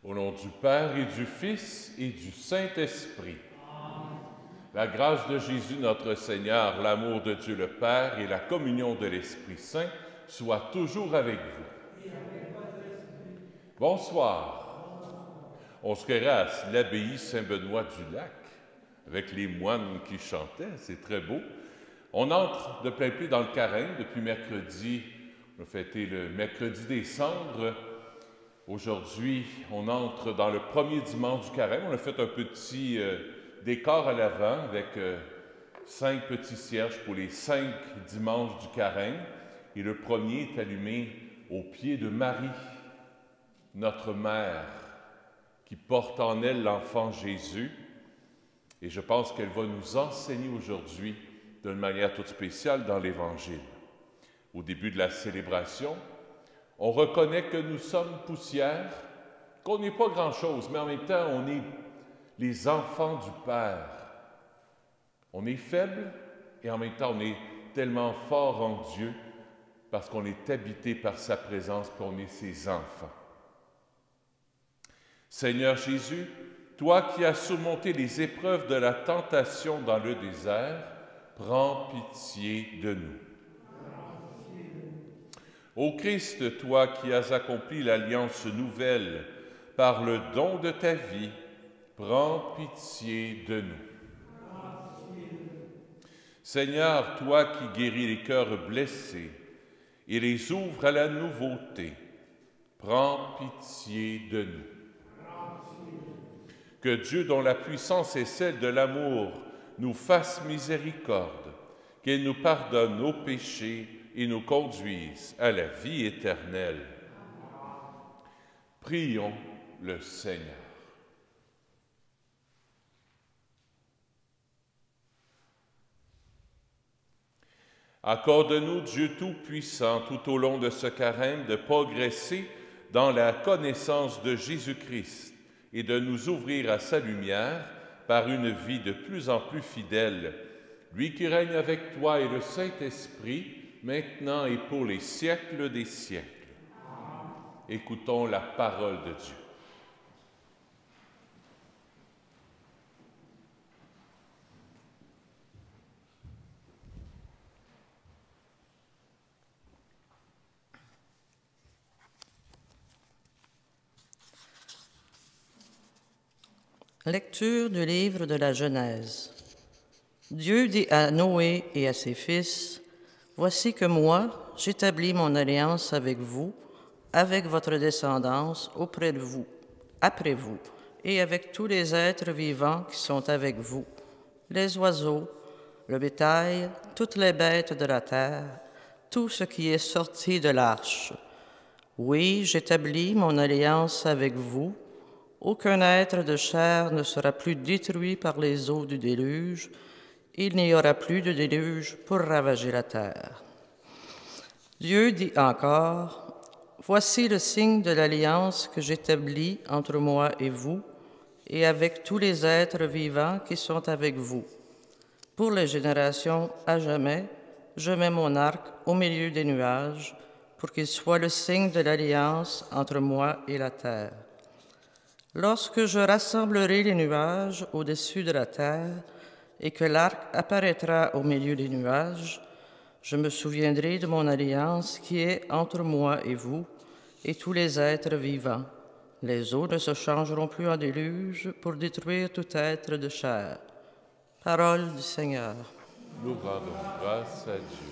Au nom du Père et du Fils et du Saint-Esprit. La grâce de Jésus notre Seigneur, l'amour de Dieu le Père et la communion de l'Esprit Saint soient toujours avec vous. Bonsoir. On se verra à l'abbaye Saint-Benoît-du-Lac avec les moines qui chantaient, c'est très beau. On entre de plein pied dans le carême depuis mercredi. On a fêté le mercredi des cendres. Aujourd'hui, on entre dans le premier dimanche du carême. On a fait un petit décor à l'avant avec 5 petits cierges pour les 5 dimanches du carême. Et le premier est allumé au pied de Marie, notre mère, qui porte en elle l'enfant Jésus. Et je pense qu'elle va nous enseigner aujourd'hui d'une manière toute spéciale dans l'Évangile. Au début de la célébration, on reconnaît que nous sommes poussière, qu'on n'est pas grand-chose, mais en même temps, on est les enfants du Père. On est faible et en même temps, on est tellement fort en Dieu parce qu'on est habité par sa présence, puis on est ses enfants. Seigneur Jésus, toi qui as surmonté les épreuves de la tentation dans le désert, prends pitié de nous. Ô Christ, toi qui as accompli l'alliance nouvelle par le don de ta vie, prends pitié de nous. Seigneur, toi qui guéris les cœurs blessés et les ouvres à la nouveauté, prends pitié de nous. Que Dieu, dont la puissance est celle de l'amour, nous fasse miséricorde, qu'il nous pardonne nos péchés et nous conduise à la vie éternelle. Prions le Seigneur. Accorde-nous, Dieu Tout-Puissant, tout au long de ce carême, de progresser dans la connaissance de Jésus-Christ et de nous ouvrir à sa lumière par une vie de plus en plus fidèle, lui qui règne avec toi et le Saint-Esprit, maintenant et pour les siècles des siècles. Écoutons la parole de Dieu. Lecture du livre de la Genèse. Dieu dit à Noé et à ses fils, « Voici que moi, j'établis mon alliance avec vous, avec votre descendance auprès de vous, après vous, et avec tous les êtres vivants qui sont avec vous, les oiseaux, le bétail, toutes les bêtes de la terre, tout ce qui est sorti de l'arche. Oui, j'établis mon alliance avec vous. Aucun être de chair ne sera plus détruit par les eaux du déluge. Il n'y aura plus de déluge pour ravager la terre. » Dieu dit encore, « Voici le signe de l'alliance que j'établis entre moi et vous, et avec tous les êtres vivants qui sont avec vous. Pour les générations à jamais, je mets mon arc au milieu des nuages, pour qu'il soit le signe de l'alliance entre moi et la terre. Lorsque je rassemblerai les nuages au-dessus de la terre, et que l'arc apparaîtra au milieu des nuages, je me souviendrai de mon alliance qui est entre moi et vous, et tous les êtres vivants. Les eaux ne se changeront plus en déluge pour détruire tout être de chair. » Parole du Seigneur. Nous rendons grâce à Dieu.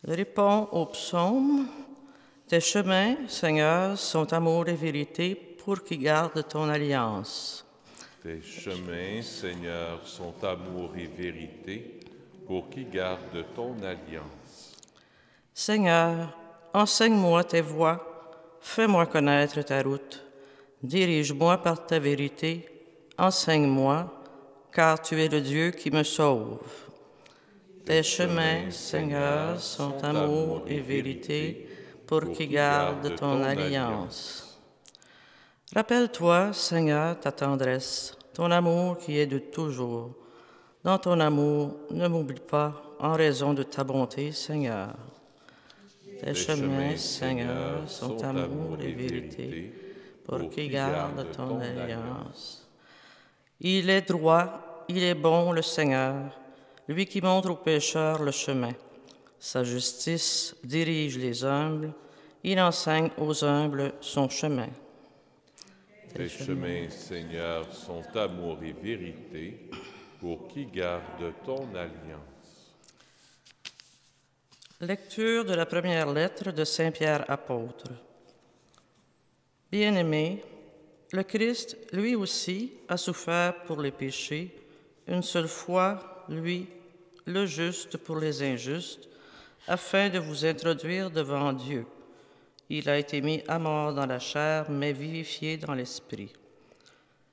Réponds au psaume. Tes chemins, Seigneur, sont amour et vérité pour qui gardent ton alliance. Tes chemins, Seigneur, sont amour et vérité pour qui garde ton alliance. Seigneur, enseigne-moi tes voies, fais-moi connaître ta route. Dirige-moi par ta vérité, enseigne-moi, car tu es le Dieu qui me sauve. Tes chemins, Seigneur, sont amour et vérité pour qui garde ton alliance. Rappelle-toi, Seigneur, ta tendresse, ton amour qui est de toujours. Dans ton amour, ne m'oublie pas en raison de ta bonté, Seigneur. Tes chemins, Seigneur, sont amour et vérité pour qui garde ton alliance. Il est droit, il est bon, le Seigneur, lui qui montre aux pécheurs le chemin. Sa justice dirige les humbles, il enseigne aux humbles son chemin. Tes chemins, Seigneur, sont amour et vérité pour qui garde ton alliance. Lecture de la première lettre de Saint Pierre apôtre. Bien-aimés, le Christ, lui aussi, a souffert pour les péchés, une seule fois, lui, le juste pour les injustes, afin de vous introduire devant Dieu. Il a été mis à mort dans la chair, mais vivifié dans l'esprit.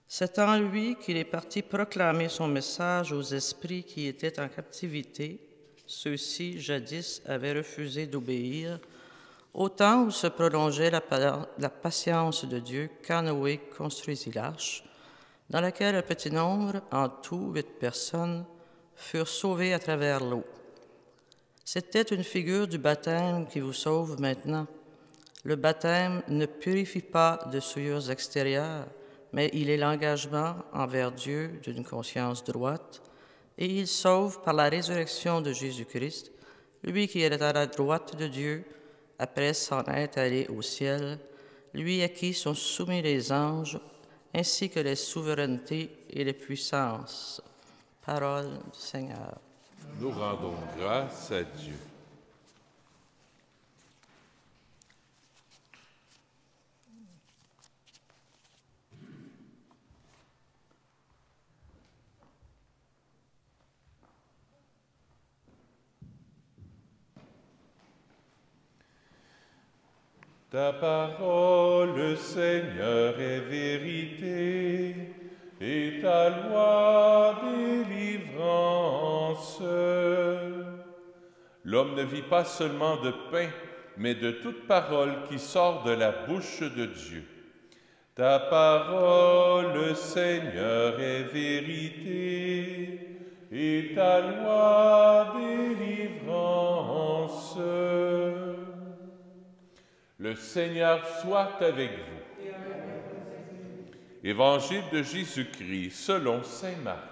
C'est en lui qu'il est parti proclamer son message aux esprits qui étaient en captivité. Ceux-ci, jadis, avaient refusé d'obéir, au temps où se prolongeait la patience de Dieu quand Noé construisit l'arche, dans laquelle un petit nombre, en tout 8 personnes, furent sauvées à travers l'eau. C'était une figure du baptême qui vous sauve maintenant. Le baptême ne purifie pas de souillures extérieures, mais il est l'engagement envers Dieu d'une conscience droite, et il sauve par la résurrection de Jésus-Christ, lui qui est à la droite de Dieu, après s'en être allé au ciel, lui à qui sont soumis les anges, ainsi que les souverainetés et les puissances. Parole du Seigneur. Nous rendons grâce à Dieu. Ta parole, Seigneur, est vérité, et ta loi délivrance. L'homme ne vit pas seulement de pain, mais de toute parole qui sort de la bouche de Dieu. Ta parole, Seigneur, est vérité, et ta loi délivrance. Le Seigneur soit avec vous. Évangile de Jésus-Christ selon saint Marc.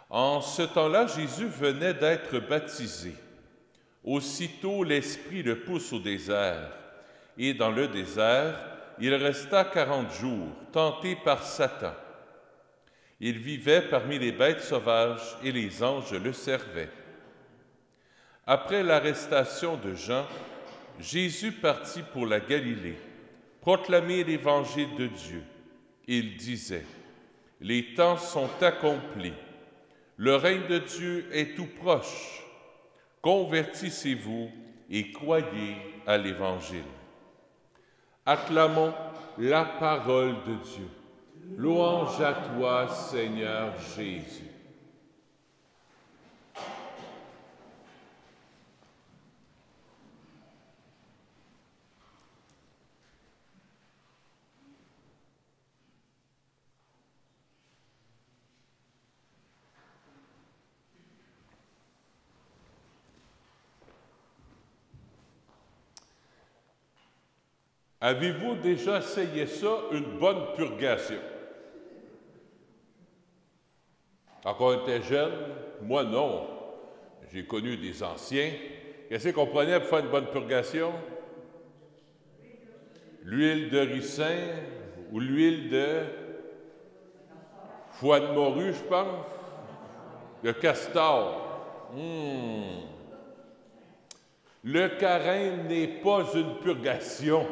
En ce temps-là, Jésus venait d'être baptisé. Aussitôt, l'Esprit le pousse au désert. Et dans le désert, il resta 40 jours, tenté par Satan. Il vivait parmi les bêtes sauvages et les anges le servaient. Après l'arrestation de Jean, Jésus partit pour la Galilée, proclamer l'évangile de Dieu. Il disait, « Les temps sont accomplis, le règne de Dieu est tout proche. Convertissez-vous et croyez à l'évangile. » Acclamons la parole de Dieu. Louange à toi, Seigneur Jésus. Avez-vous déjà essayé ça, une bonne purgation? Quand on était jeune, moi non. J'ai connu des anciens. Qu'est-ce qu'on prenait pour faire une bonne purgation? L'huile de ricin ou l'huile de foie de morue, je pense. Le castor. Le carême n'est pas une purgation.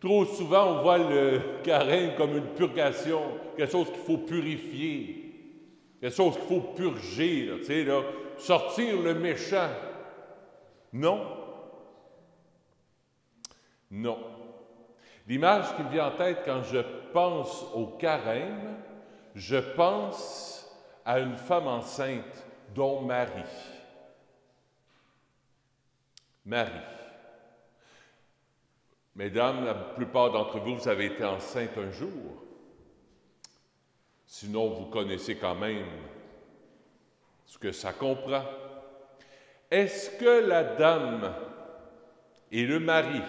Trop souvent, on voit le carême comme une purgation, quelque chose qu'il faut purifier, quelque chose qu'il faut purger, là, tu sais, là, sortir le méchant. Non. Non. L'image qui me vient en tête quand je pense au carême, je pense à une femme enceinte, dont Marie. Marie. Mesdames, la plupart d'entre vous, vous avez été enceinte un jour. Sinon, vous connaissez quand même ce que ça comprend. Est-ce que la dame et le mari,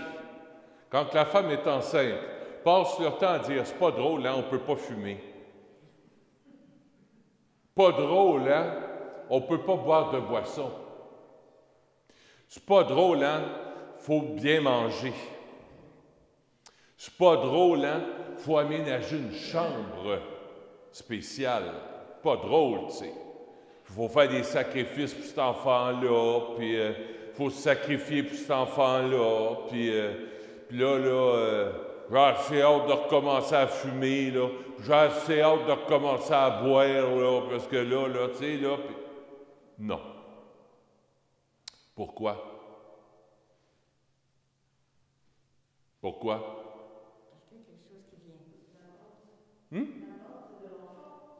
quand la femme est enceinte, passent leur temps à dire « c'est pas drôle, hein, on ne peut pas fumer. Pas drôle, hein, on ne peut pas boire de boisson. C'est pas drôle, hein, faut bien manger. C'est pas drôle, hein, faut aménager une chambre spéciale. Pas drôle, tu sais. Il faut faire des sacrifices pour cet enfant-là, puis il faut se sacrifier pour cet enfant-là, puis là, j'ai assez hâte de recommencer à fumer, là. J'ai assez hâte de recommencer à boire, là, parce que là, tu sais, là, puis... Non. Pourquoi? Pourquoi?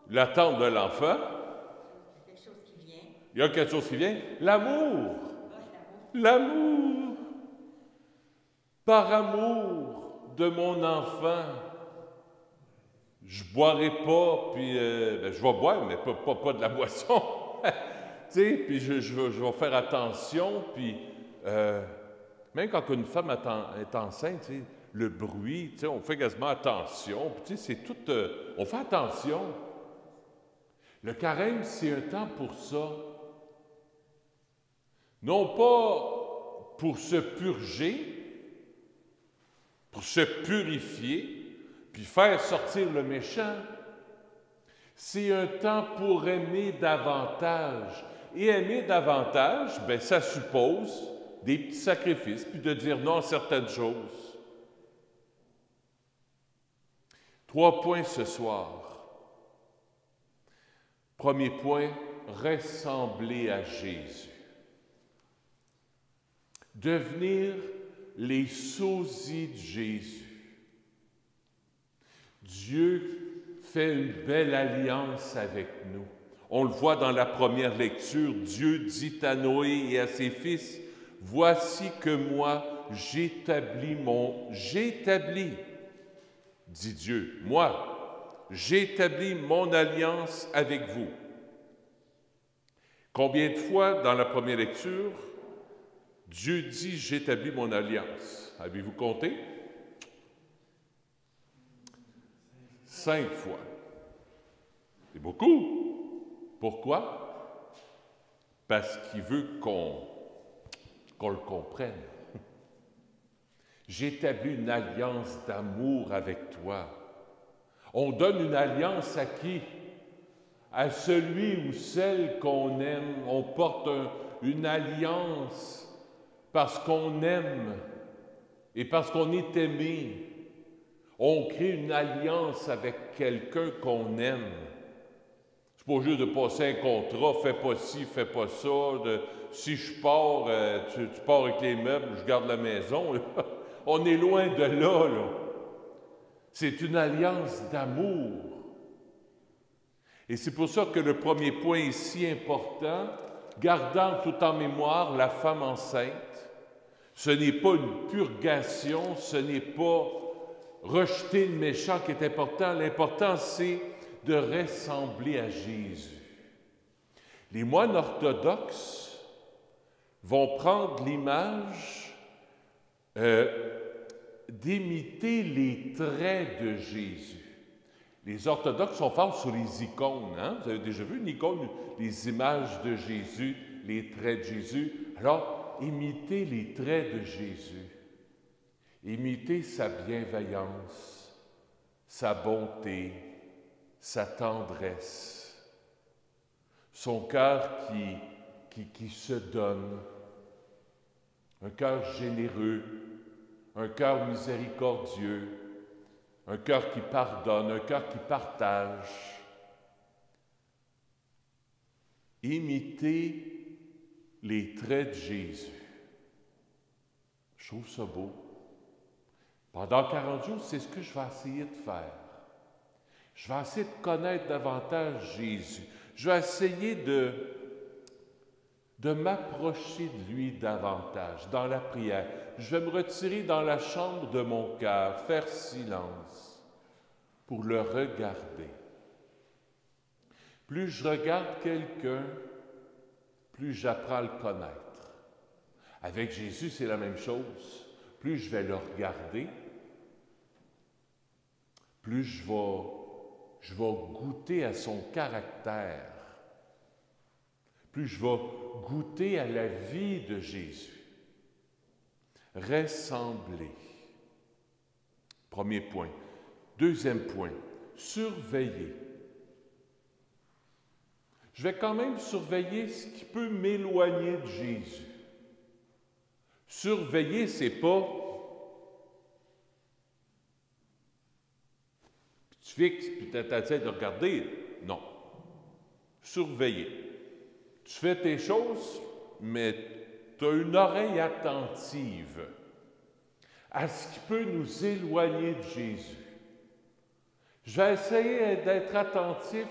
L'attente de l'enfant. Il y a quelque chose qui vient. L'amour. L'amour. Par amour de mon enfant, je ne boirai pas, puis je vais boire, mais pas de la boisson. Tu sais, puis je vais faire attention, puis même quand une femme est enceinte, tu sais, le bruit, tu sais, on fait quasiment attention, puis tu sais, c'est tout, on fait attention. Le carême, c'est un temps pour ça. Non pas pour se purger, pour se purifier, puis faire sortir le méchant. C'est un temps pour aimer davantage. Et aimer davantage, bien, ça suppose des petits sacrifices, puis de dire non à certaines choses. 3 points ce soir. Premier point, ressembler à Jésus. Devenir les sosies de Jésus. Dieu fait une belle alliance avec nous. On le voit dans la première lecture. Dieu dit à Noé et à ses fils, « Voici que moi, j'établis, dit Dieu, moi, j'établis mon alliance avec vous. » Combien de fois dans la première lecture, Dieu dit « J'établis mon alliance ». Avez-vous compté? 5 fois. C'est beaucoup. Pourquoi? Parce qu'il veut qu'on le comprenne. J'établis une alliance d'amour avec toi. On donne une alliance à qui? À celui ou celle qu'on aime. On porte une alliance parce qu'on aime et parce qu'on est aimé. On crée une alliance avec quelqu'un qu'on aime. C'est pas juste de passer un contrat, fais pas ci, fais pas ça. Si je pars, tu pars avec les meubles, je garde la maison. Là. On est loin de là. C'est une alliance d'amour. Et c'est pour ça que le premier point est si important, gardant tout en mémoire la femme enceinte. Ce n'est pas une purgation, ce n'est pas rejeter le méchant qui est important. L'important, c'est de ressembler à Jésus. Les moines orthodoxes vont prendre l'image d'imiter les traits de Jésus. Les orthodoxes sont forts sur les icônes. Hein? Vous avez déjà vu une icône, les images de Jésus, les traits de Jésus. Alors, imitez les traits de Jésus. Imitez sa bienveillance, sa bonté, sa tendresse, son cœur qui se donne, un cœur généreux, un cœur miséricordieux, un cœur qui pardonne, un cœur qui partage. Imitez les traits de Jésus. Je trouve ça beau. Pendant 40 jours, c'est ce que je vais essayer de faire. Je vais essayer de connaître davantage Jésus. Je vais essayer de m'approcher de lui davantage dans la prière. Je vais me retirer dans la chambre de mon cœur, faire silence pour le regarder. Plus je regarde quelqu'un, plus j'apprends à le connaître. Avec Jésus, c'est la même chose. Plus je vais le regarder, plus je vais goûter à son caractère, plus je vais goûter à la vie de Jésus. Ressembler. Premier point. Deuxième point, surveiller. Je vais quand même surveiller ce qui peut m'éloigner de Jésus. Surveiller, c'est pas tu fixes puis tu essaies de regarder. Non. Surveiller. Tu fais tes choses, mais tu as une oreille attentive à ce qui peut nous éloigner de Jésus. Je vais essayer d'être attentif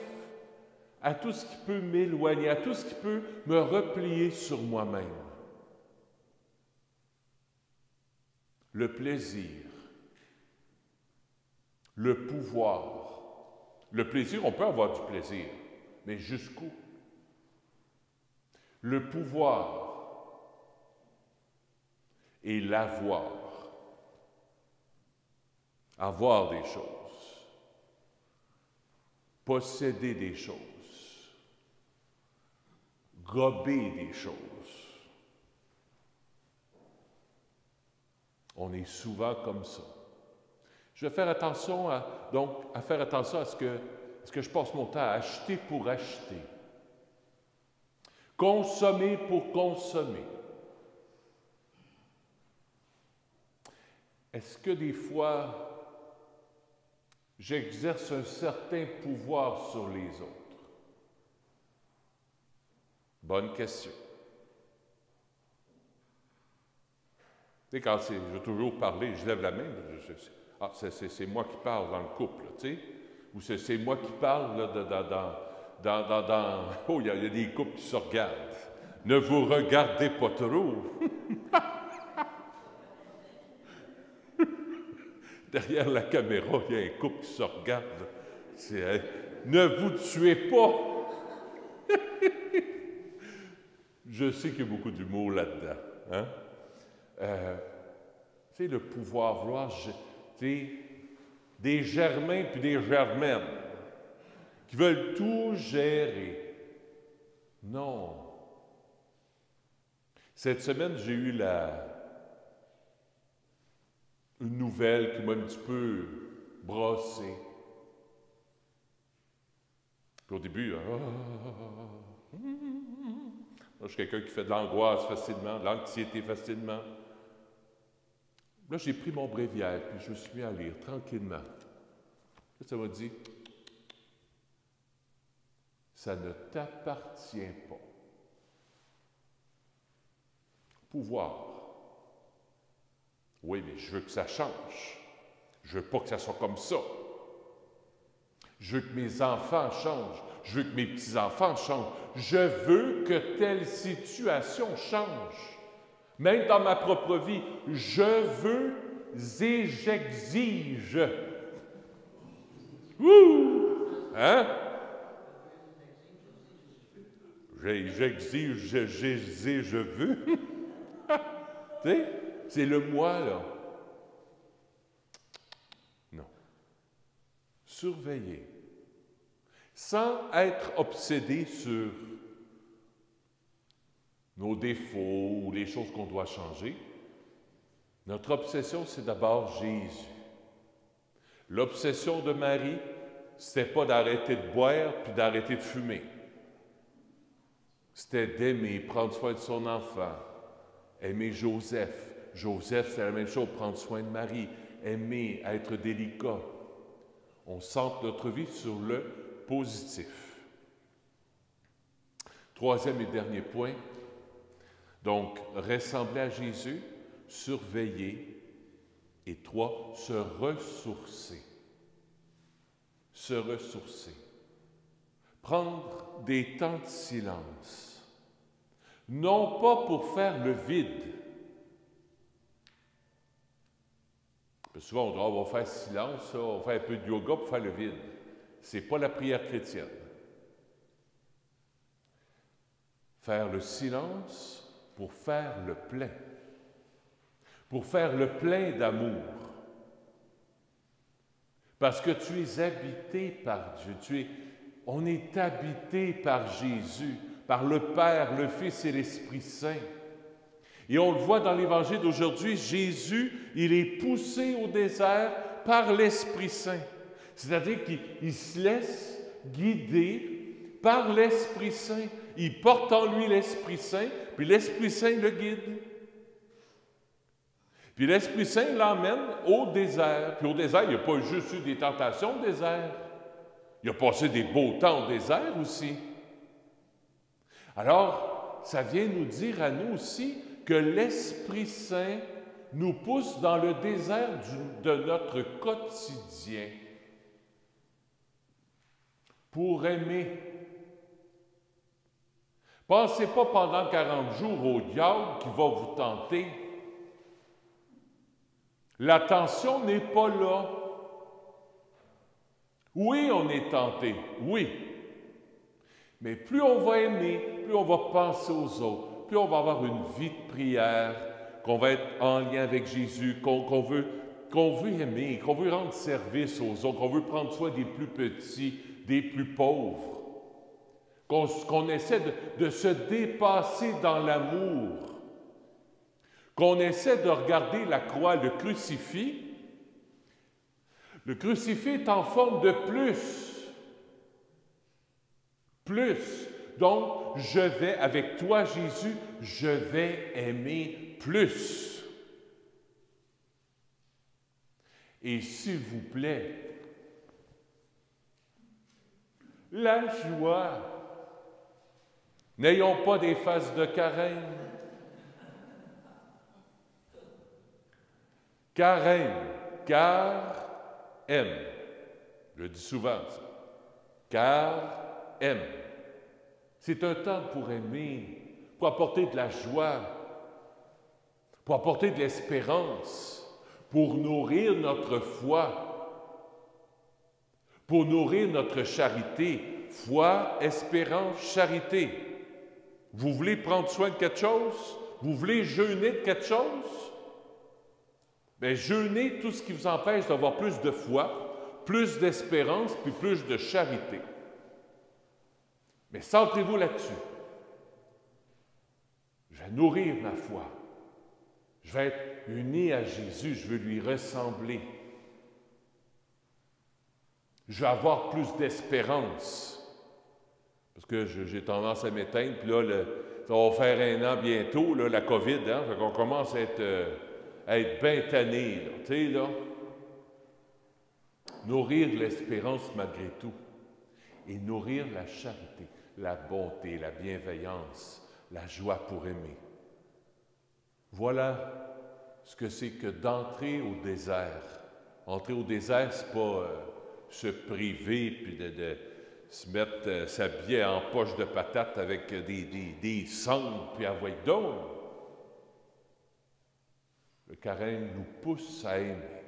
à tout ce qui peut m'éloigner, à tout ce qui peut me replier sur moi-même. Le plaisir, le pouvoir. Le plaisir, on peut avoir du plaisir, mais jusqu'où? Le pouvoir et l'avoir. Avoir des choses. Posséder des choses. Gober des choses. On est souvent comme ça. Je vais faire attention à ce que je passe mon temps à acheter pour acheter. Consommer pour consommer. Est-ce que des fois, j'exerce un certain pouvoir sur les autres? Bonne question. Tu sais, quand je veux toujours parler, je lève la main, c'est moi qui parle dans le couple, tu sais, ou c'est moi qui parle là, oh, il y a des couples qui se regardent. Ne vous regardez pas trop. Derrière la caméra, il y a un couple qui se regarde. Ne vous tuez pas. Je sais qu'il y a beaucoup d'humour là-dedans. Hein? Tu sais, le pouvoir, vouloir, tu sais, des germains puis des germaines qui veulent tout gérer. Non. Cette semaine, j'ai eu une nouvelle qui m'a un petit peu brossé. Puis au début, je suis quelqu'un qui fait de l'angoisse facilement, de l'anxiété facilement. Là, j'ai pris mon bréviaire, puis je me suis mis à lire tranquillement. Là, ça m'a dit, ça ne t'appartient pas. Pouvoir. Oui, mais je veux que ça change. Je veux pas que ça soit comme ça. Je veux que mes enfants changent. Je veux que mes petits-enfants changent. Je veux que telle situation change. Même dans ma propre vie, je veux et j'exige. Ouh! Hein? J'exige, je veux. Tu sais, c'est le moi, là. Non. Surveiller. Sans être obsédé sur nos défauts ou les choses qu'on doit changer. Notre obsession, c'est d'abord Jésus. L'obsession de Marie, c'était pas d'arrêter de boire puis d'arrêter de fumer. C'était d'aimer, prendre soin de son enfant, aimer Joseph. Joseph, c'est la même chose, prendre soin de Marie, aimer, être délicat. On centre notre vie sur le positif. Troisième et dernier point, donc, ressembler à Jésus, surveiller, et 3, se ressourcer. Se ressourcer. Prendre des temps de silence. Non pas pour faire le vide. Parce que souvent, on va faire silence, on va faire un peu de yoga pour faire le vide. Ce n'est pas la prière chrétienne. Faire le silence pour faire le plein. Pour faire le plein d'amour. Parce que tu es habité par Dieu. On est habité par Jésus, par le Père, le Fils et l'Esprit Saint. Et on le voit dans l'Évangile d'aujourd'hui, Jésus, il est poussé au désert par l'Esprit Saint. C'est-à-dire qu'il se laisse guider par l'Esprit Saint. Il porte en lui l'Esprit Saint, puis l'Esprit Saint le guide. Puis l'Esprit Saint l'emmène au désert. Puis au désert, il n'y a pas juste eu des tentations au désert. Il a passé des beaux temps au désert aussi. Alors, ça vient nous dire à nous aussi que l'Esprit Saint nous pousse dans le désert de notre quotidien pour aimer. Pensez pas pendant 40 jours au diable qui va vous tenter. La tentation n'est pas là. Oui, on est tenté, oui. Mais plus on va aimer, plus on va penser aux autres, plus on va avoir une vie de prière, qu'on va être en lien avec Jésus, qu'on veut aimer, qu'on veut rendre service aux autres, qu'on veut prendre soin des plus petits, des plus pauvres, qu'on essaie de se dépasser dans l'amour, qu'on essaie de regarder la croix, le crucifix. Le crucifix est en forme de plus. Plus. Donc, je vais, avec toi, Jésus, je vais aimer plus. Et s'il vous plaît, la joie. N'ayons pas des faces de carême. Carême, car aime. Je le dis souvent, ça. Car aime. C'est un temps pour aimer, pour apporter de la joie, pour apporter de l'espérance, pour nourrir notre foi, pour nourrir notre charité. Foi, espérance, charité. Vous voulez prendre soin de quelque chose? Vous voulez jeûner de quelque chose? Bien, jeûnez tout ce qui vous empêche d'avoir plus de foi, plus d'espérance, puis plus de charité. Mais centrez-vous là-dessus. Je vais nourrir ma foi. Je vais être uni à Jésus, je veux lui ressembler. Je vais avoir plus d'espérance. Parce que j'ai tendance à m'éteindre, puis là, ça va faire 1 an bientôt, là, la COVID, hein, fait qu'on commence à être bien tanné, là, tu sais, là. Nourrir l'espérance malgré tout. Et nourrir la charité, la bonté, la bienveillance, la joie pour aimer. Voilà ce que c'est que d'entrer au désert. Entrer au désert, c'est pas se priver puis de se mettre, s'habiller en poche de patate avec des cendres puis envoyer d'autres. Le carême nous pousse à aimer.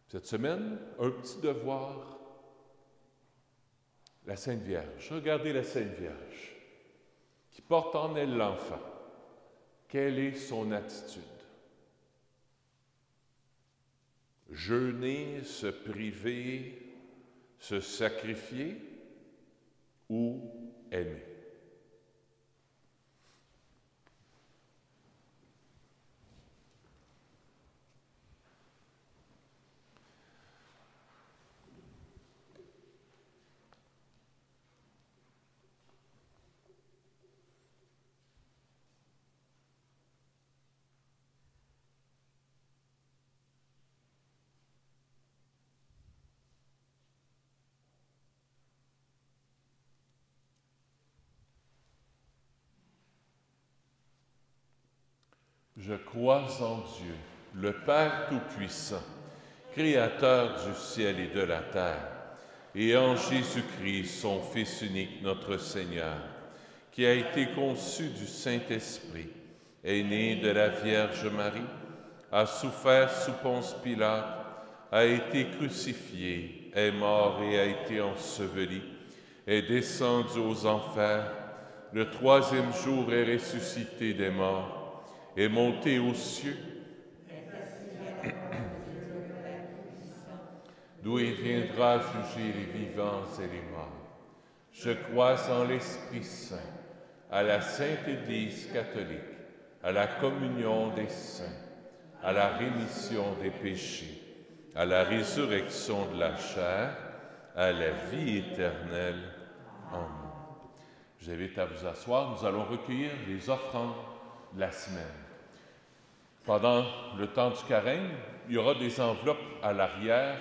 Cette semaine, un petit devoir. La Sainte Vierge. Regardez la Sainte Vierge qui porte en elle l'enfant. Quelle est son attitude? Jeûner, se priver, se sacrifier ou aimer? Je crois en Dieu, le Père Tout-Puissant, Créateur du ciel et de la terre, et en Jésus-Christ, son Fils unique, notre Seigneur, qui a été conçu du Saint-Esprit, est né de la Vierge Marie, a souffert sous Ponce Pilate, a été crucifié, est mort et a été enseveli, est descendu aux enfers. le troisième jour est ressuscité des morts, est monté aux cieux, d'où il viendra juger les vivants et les morts. Je crois en l'Esprit Saint, à la Sainte Église catholique, à la communion des saints, à la rémission des péchés, à la résurrection de la chair, à la vie éternelle. Amen. Je vous invite à vous asseoir. Nous allons recueillir les offrandes de la semaine. Pendant le temps du carême, il y aura des enveloppes à l'arrière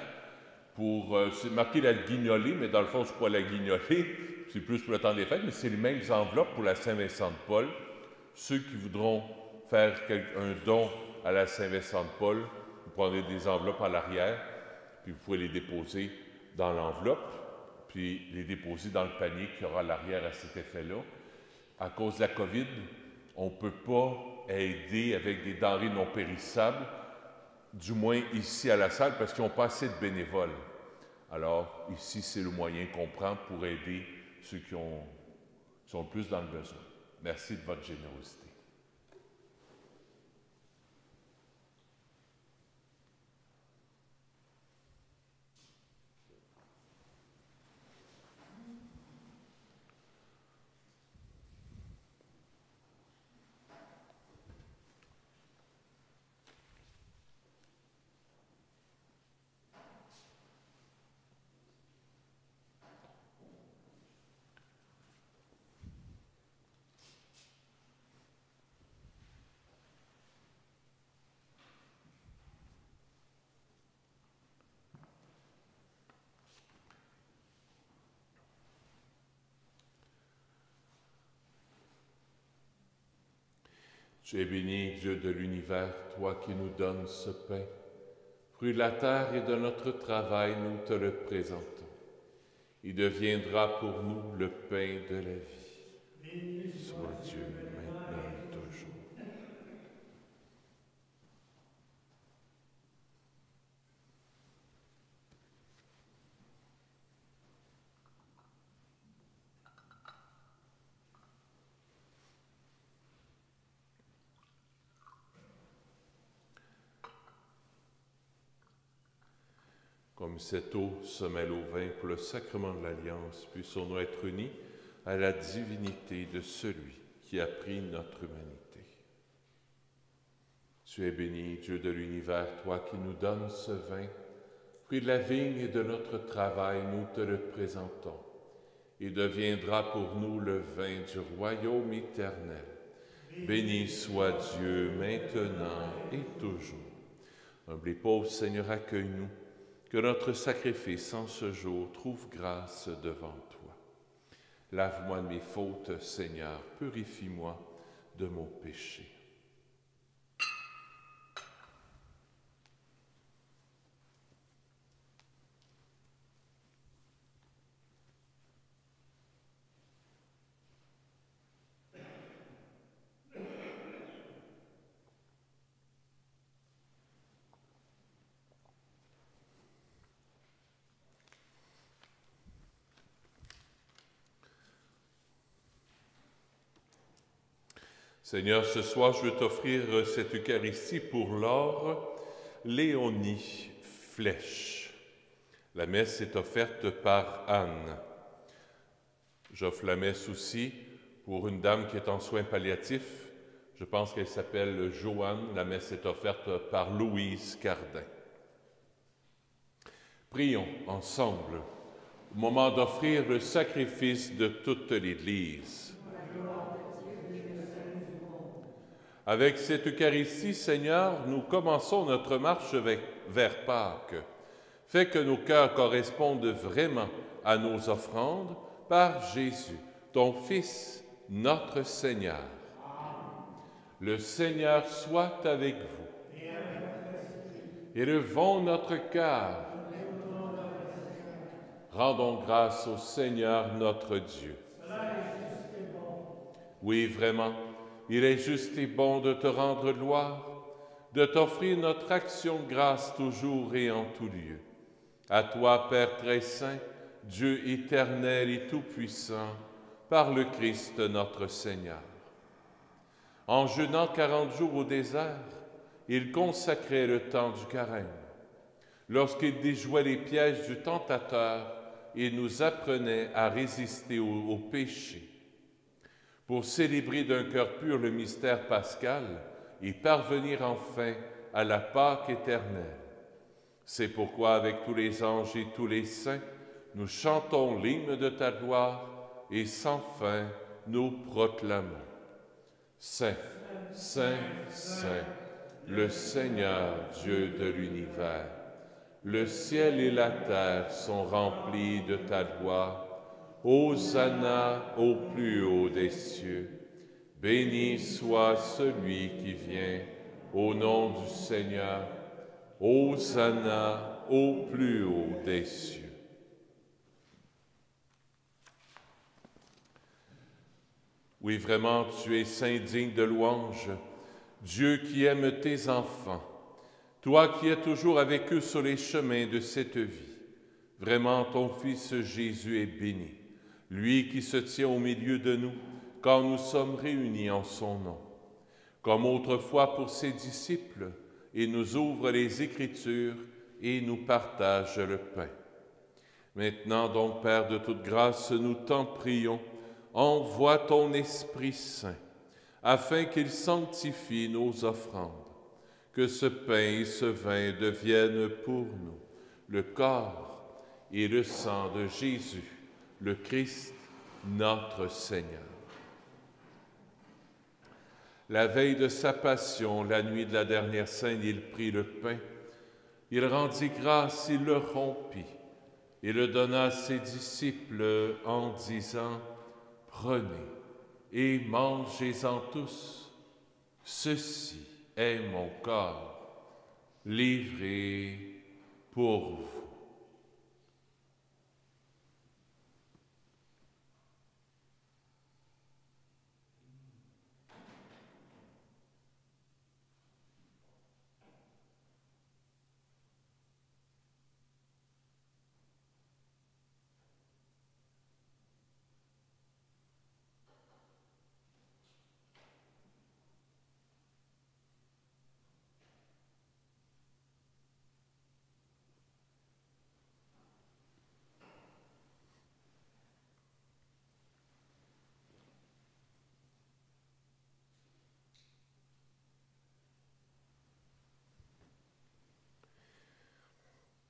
pour, c'est marqué la guignolée, mais dans le fond, ce n'est pas la guignolée, c'est plus pour le temps des fêtes, mais c'est les mêmes enveloppes pour la Saint-Vincent de Paul. Ceux qui voudront faire un don à la Saint-Vincent de Paul, vous prendrez des enveloppes à l'arrière, puis vous pouvez les déposer dans l'enveloppe, puis les déposer dans le panier qu'il y aura à l'arrière à cet effet-là. À cause de la COVID, on ne peut pas aider avec des denrées non périssables, du moins ici à la salle, parce qu'ils n'ont pas assez de bénévoles. Alors, ici, c'est le moyen qu'on prend pour aider ceux qui sont plus dans le besoin. Merci de votre générosité. Tu es béni, Dieu de l'univers, toi qui nous donnes ce pain. Fruit de la terre et de notre travail, nous te le présentons. Il deviendra pour nous le pain de la vie. Sois Dieu, maintenant et toujours. Comme cette eau se mêle au vin pour le sacrement de l'Alliance, puissions-nous être unis à la divinité de celui qui a pris notre humanité. Tu es béni, Dieu de l'univers, toi qui nous donnes ce vin, fruit de la vigne et de notre travail, nous te le présentons. Il deviendra pour nous le vin du royaume éternel. Béni soit Dieu, maintenant et toujours. Humble et pauvre Seigneur, accueille-nous. Que notre sacrifice en ce jour trouve grâce devant toi. Lave-moi de mes fautes, Seigneur, purifie-moi de mon péché. Seigneur, ce soir, je veux t'offrir cette Eucharistie pour Laure Léonie Flèche. La messe est offerte par Anne. J'offre la messe aussi pour une dame qui est en soins palliatifs. Je pense qu'elle s'appelle Joanne. La messe est offerte par Louise Cardin. Prions ensemble au moment d'offrir le sacrifice de toute l'Église. Avec cette Eucharistie, Seigneur, nous commençons notre marche vers Pâques. Fais que nos cœurs correspondent vraiment à nos offrandes par Jésus, ton Fils, notre Seigneur. Le Seigneur soit avec vous. Élevons notre cœur. Rendons grâce au Seigneur notre Dieu. Oui, vraiment. Il est juste et bon de te rendre gloire, de t'offrir notre action de grâce toujours et en tout lieu. À toi, Père très saint, Dieu éternel et tout-puissant, par le Christ notre Seigneur. En jeûnant 40 jours au désert, il consacrait le temps du carême. Lorsqu'il déjouait les pièges du tentateur, il nous apprenait à résister au péché. Pour célébrer d'un cœur pur le mystère pascal et parvenir enfin à la Pâque éternelle. C'est pourquoi, avec tous les anges et tous les saints, nous chantons l'hymne de ta gloire et sans fin nous proclamons. Saint, Saint, Saint, le Seigneur Dieu de l'univers, le ciel et la terre sont remplis de ta gloire. Hosanna au plus haut des cieux. Béni soit celui qui vient au nom du Seigneur. Hosanna au plus haut des cieux. Oui, vraiment, tu es saint, digne de louange, Dieu qui aime tes enfants, toi qui es toujours avec eux sur les chemins de cette vie. Vraiment, ton Fils Jésus est béni, lui qui se tient au milieu de nous quand nous sommes réunis en son nom. Comme autrefois pour ses disciples, il nous ouvre les Écritures et nous partage le pain. Maintenant donc, Père de toute grâce, nous t'en prions, envoie ton Esprit Saint, afin qu'il sanctifie nos offrandes, que ce pain et ce vin deviennent pour nous le corps et le sang de Jésus, le Christ, notre Seigneur. La veille de sa passion, la nuit de la dernière scène, il prit le pain, il rendit grâce, il le rompit, et le donna à ses disciples en disant « Prenez et mangez-en tous, ceci est mon corps, livré pour vous. »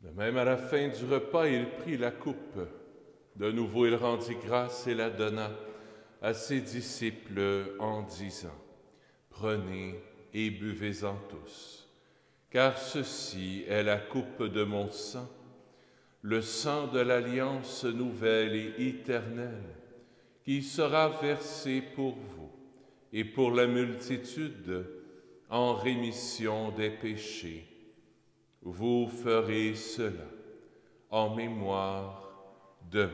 De même, à la fin du repas, il prit la coupe. De nouveau, il rendit grâce et la donna à ses disciples en disant « Prenez et buvez-en tous, car ceci est la coupe de mon sang, le sang de l'alliance nouvelle et éternelle, qui sera versé pour vous et pour la multitude en rémission des péchés. Vous ferez cela en mémoire de moi. »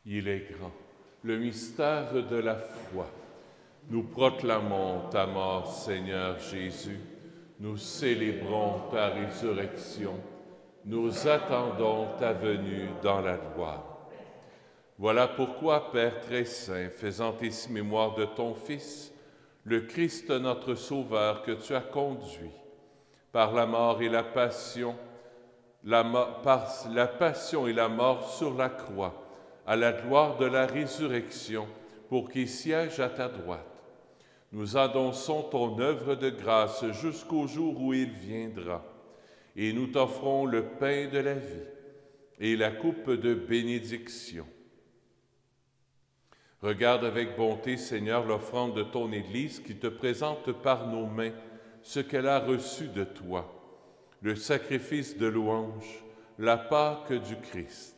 Il est grand, le mystère de la foi. Nous proclamons ta mort, Seigneur Jésus. Nous célébrons ta résurrection. Nous attendons ta venue dans la gloire. Voilà pourquoi, Père très saint, faisant ici mémoire de ton Fils, le Christ notre Sauveur que tu as conduit, par la mort et la passion, par la passion et la mort sur la croix, à la gloire de la résurrection, pour qu'il siège à ta droite. Nous annonçons ton œuvre de grâce jusqu'au jour où il viendra, et nous t'offrons le pain de la vie et la coupe de bénédiction. Regarde avec bonté, Seigneur, l'offrande de ton Église qui te présente par nos mains ce qu'elle a reçu de toi, le sacrifice de louange, la Pâque du Christ.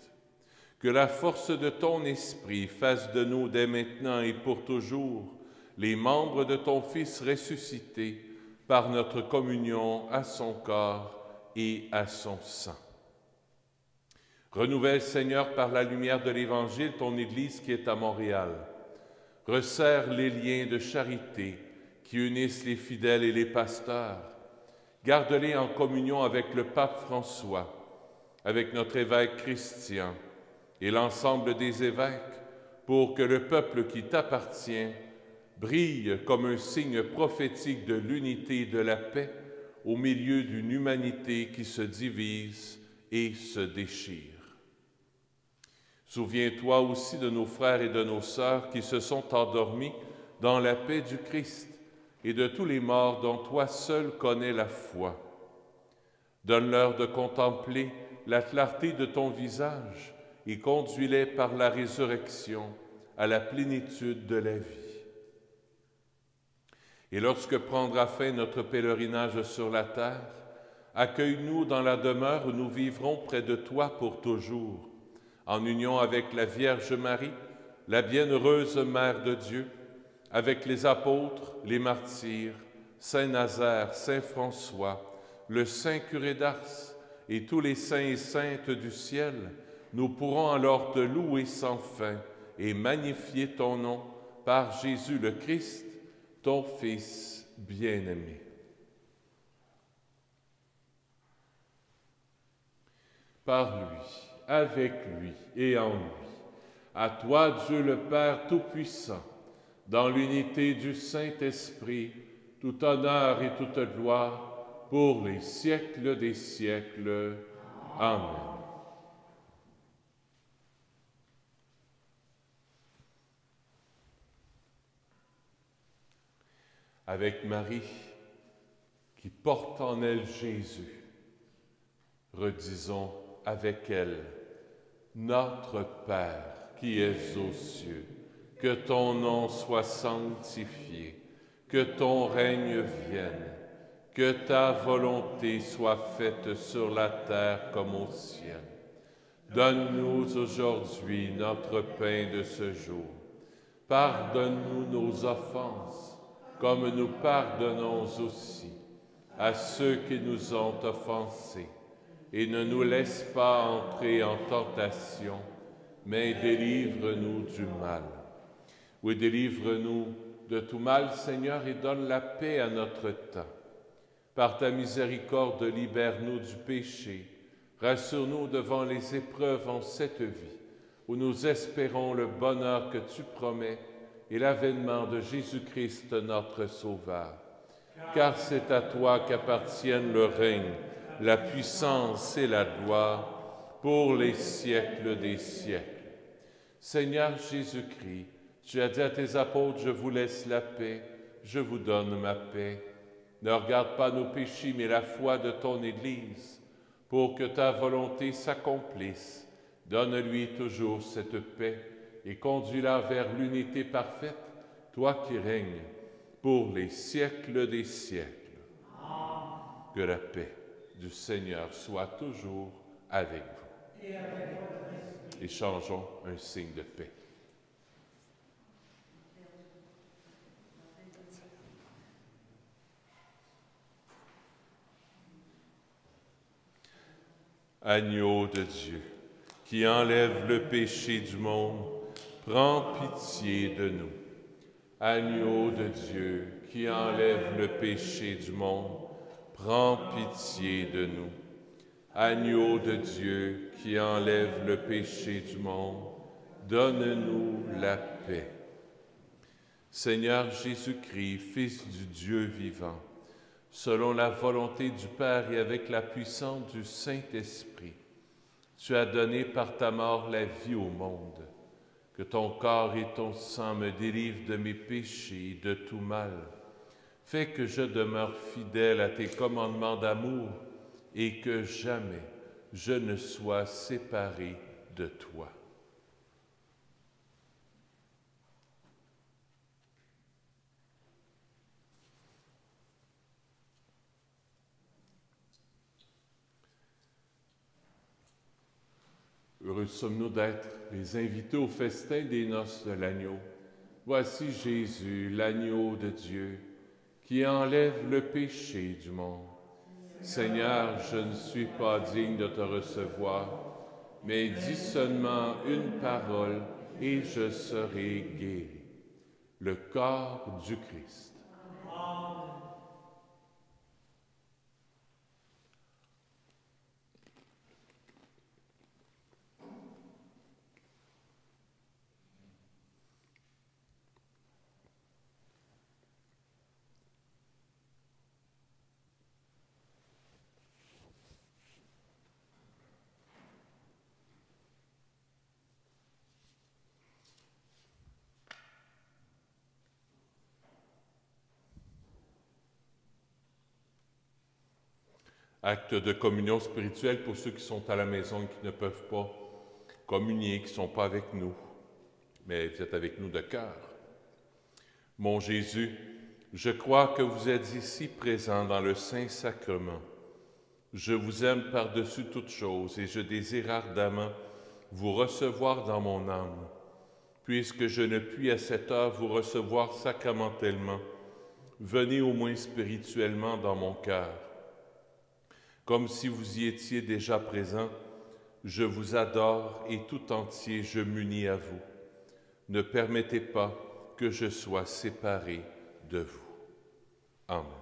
Que la force de ton esprit fasse de nous dès maintenant et pour toujours les membres de ton Fils ressuscité par notre communion à son corps et à son sang. Renouvelle, Seigneur, par la lumière de l'Évangile, ton Église qui est à Montréal. Resserre les liens de charité qui unissent les fidèles et les pasteurs. Garde-les en communion avec le pape François, avec notre évêque Christian et l'ensemble des évêques, pour que le peuple qui t'appartient brille comme un signe prophétique de l'unité et de la paix au milieu d'une humanité qui se divise et se déchire. Souviens-toi aussi de nos frères et de nos sœurs qui se sont endormis dans la paix du Christ et de tous les morts dont toi seul connais la foi. Donne-leur de contempler la clarté de ton visage et conduis-les par la résurrection à la plénitude de la vie. Et lorsque prendra fin notre pèlerinage sur la terre, accueille-nous dans la demeure où nous vivrons près de toi pour toujours, en union avec la Vierge Marie, la bienheureuse Mère de Dieu, avec les apôtres, les martyrs, Saint Nazaire, Saint François, le Saint curé d'Ars et tous les saints et saintes du ciel, nous pourrons alors te louer sans fin et magnifier ton nom par Jésus le Christ, ton Fils bien-aimé. Par lui, avec lui et en lui, à toi Dieu le Père Tout-Puissant, dans l'unité du Saint-Esprit, tout honneur et toute gloire pour les siècles des siècles. Amen. Avec Marie, qui porte en elle Jésus, redisons avec elle: Notre Père qui es aux cieux, que ton nom soit sanctifié, que ton règne vienne, que ta volonté soit faite sur la terre comme au ciel. Donne-nous aujourd'hui notre pain de ce jour. Pardonne-nous nos offenses, comme nous pardonnons aussi à ceux qui nous ont offensés. Et ne nous laisse pas entrer en tentation, mais délivre-nous du mal. Oui, délivre-nous de tout mal, Seigneur, et donne la paix à notre temps. Par ta miséricorde, libère-nous du péché. Rassure-nous devant les épreuves en cette vie, où nous espérons le bonheur que tu promets et l'avènement de Jésus-Christ, notre Sauveur. Car c'est à toi qu'appartiennent le règne, la puissance et la gloire pour les siècles des siècles. Seigneur Jésus-Christ, tu as dit à tes apôtres: je vous laisse la paix, je vous donne ma paix. Ne regarde pas nos péchés, mais la foi de ton Église, pour que ta volonté s'accomplisse. Donne-lui toujours cette paix et conduis-la vers l'unité parfaite, toi qui règnes pour les siècles des siècles. Que la paix du Seigneur soit toujours avec vous. Échangeons un signe de paix. Agneau de Dieu, qui enlève le péché du monde, prends pitié de nous. Agneau de Dieu, qui enlève le péché du monde, prends pitié de nous. Agneau de Dieu, qui enlève le péché du monde, donne-nous la paix. Seigneur Jésus-Christ, Fils du Dieu vivant, selon la volonté du Père et avec la puissance du Saint-Esprit, tu as donné par ta mort la vie au monde. Que ton corps et ton sang me délivrent de mes péchés et de tout mal. Fais que je demeure fidèle à tes commandements d'amour et que jamais je ne sois séparé de toi. Heureux sommes-nous d'être les invités au festin des noces de l'agneau. Voici Jésus, l'agneau de Dieu, qui enlève le péché du monde. Seigneur, je ne suis pas digne de te recevoir, mais dis seulement une parole et je serai guéri. Le corps du Christ. Acte de communion spirituelle pour ceux qui sont à la maison et qui ne peuvent pas communier, qui ne sont pas avec nous, mais vous êtes avec nous de cœur. Mon Jésus, je crois que vous êtes ici présent dans le Saint-Sacrement. Je vous aime par-dessus toute chose et je désire ardemment vous recevoir dans mon âme. Puisque je ne puis à cette heure vous recevoir sacramentellement, venez au moins spirituellement dans mon cœur. Comme si vous y étiez déjà présent, je vous adore et tout entier je m'unis à vous. Ne permettez pas que je sois séparé de vous. Amen.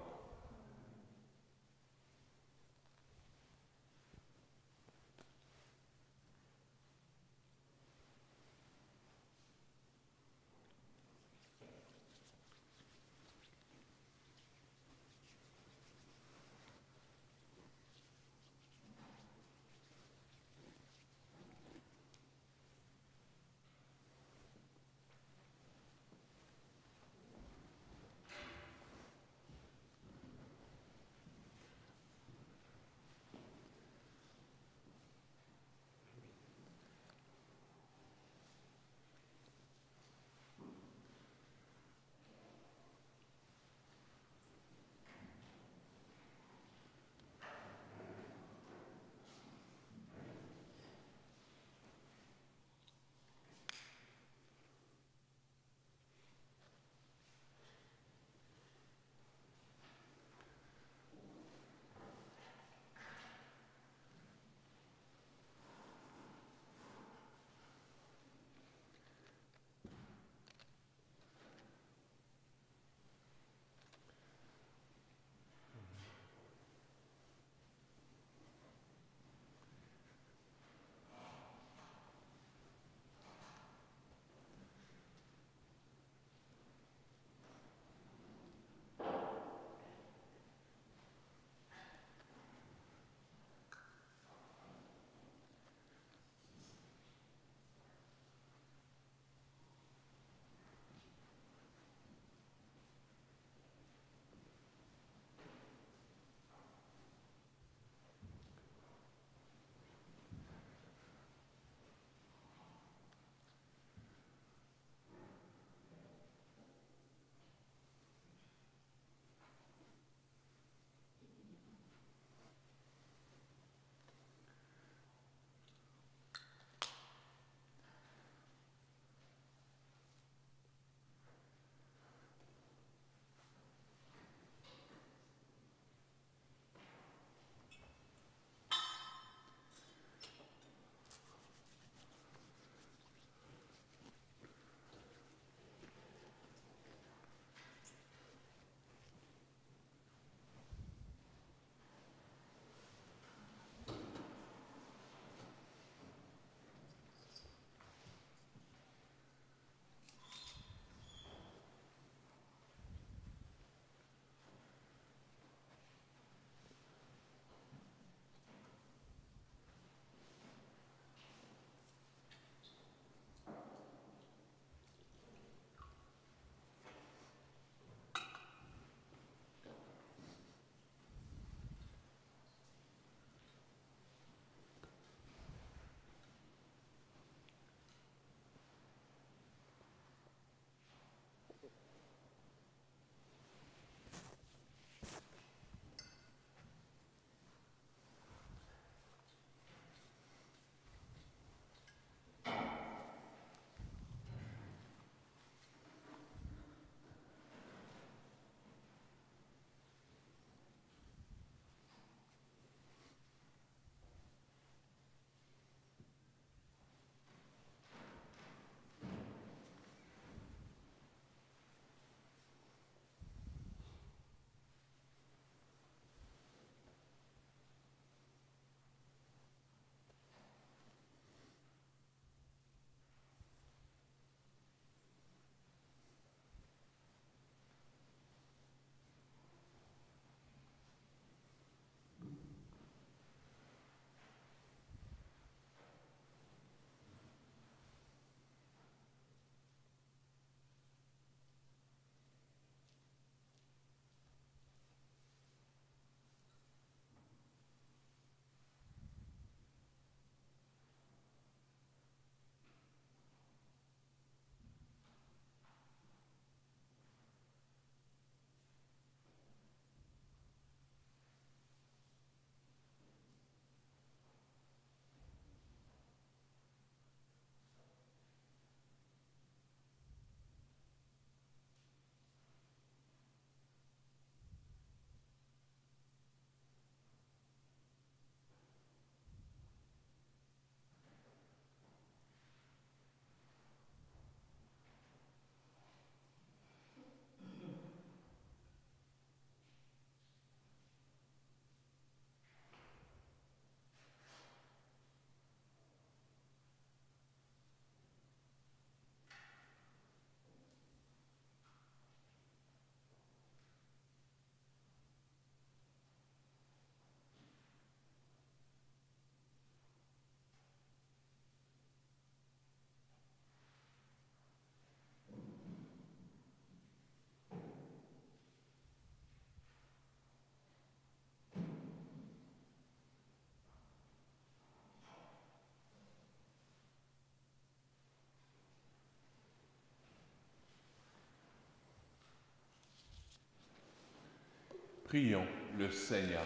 Prions le Seigneur.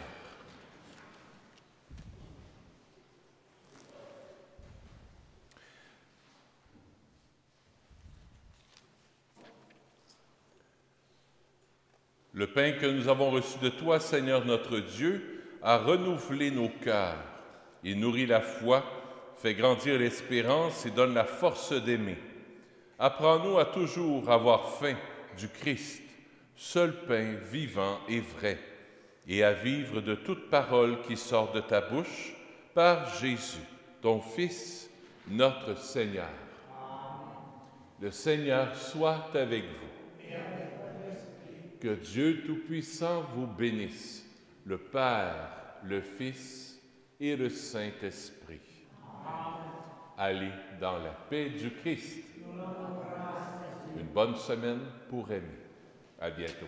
Le pain que nous avons reçu de toi, Seigneur notre Dieu, a renouvelé nos cœurs et nourrit la foi, fait grandir l'espérance et donne la force d'aimer. Apprends-nous à toujours avoir faim du Christ, seul pain vivant et vrai, et à vivre de toute parole qui sort de ta bouche, par Jésus, ton Fils, notre Seigneur. Le Seigneur soit avec vous. Que Dieu Tout-Puissant vous bénisse, le Père, le Fils et le Saint-Esprit. Allez dans la paix du Christ. Une bonne semaine pour aimer. À bientôt.